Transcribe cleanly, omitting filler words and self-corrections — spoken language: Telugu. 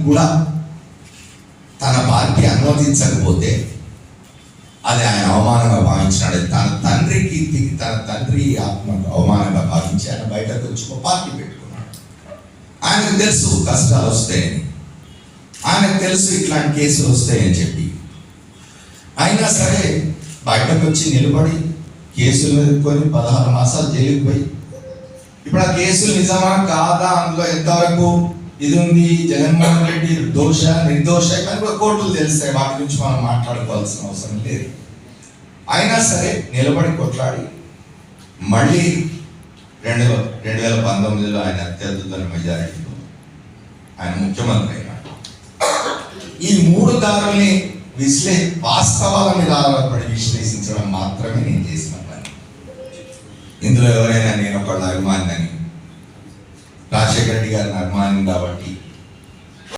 కూడా తన పార్టీ అనుమతించకపోతే అది ఆయన అవమానంగా భావించినాడు. తన తండ్రి కీర్తికి, తన తండ్రి ఆత్మకు అవమానంగా భావించి ఆయన బయటకు వచ్చి ఒక పార్టీ పెట్టుకున్నాడు. ఆయనకు తెలుసు కష్టాలు వస్తాయని, ఆయనకు తెలుసు ఇట్లాంటి కేసులు వస్తాయని చెప్పి, అయినా సరే బయటకు వచ్చి నిలబడి కేసులు ఎదుర్కొని 16 మాసాలు జైలుకు పోయి, ఇప్పుడు ఆ కేసులు నిజమా కాదా, అందులో ఎంతవరకు ఇది ఉంది, జగన్మోహన్ రెడ్డి దోష నిర్దోష ఇవన్నీ కూడా కోర్టులు తెలుస్తాయి, వాటి గురించి మనం మాట్లాడుకోవాల్సిన అవసరం లేదు. అయినా సరే నిలబడి కొట్లాడి మళ్ళీ 2019లో ఆయన అత్యద్భుత మెజారిటీతో ఆయన ముఖ్యమంత్రి అయినాడు. ఈ 3 దారుల్ని వాస్తవాల మీద ఆధారపడి విశ్లేషించడం మాత్రమే నేను చేసిన పని. ఇందులో ఎవరైనా నేను ఒకళ్ళ అభిమానిని, రాజశేఖర రెడ్డి గారిని అభిమాని కాబట్టి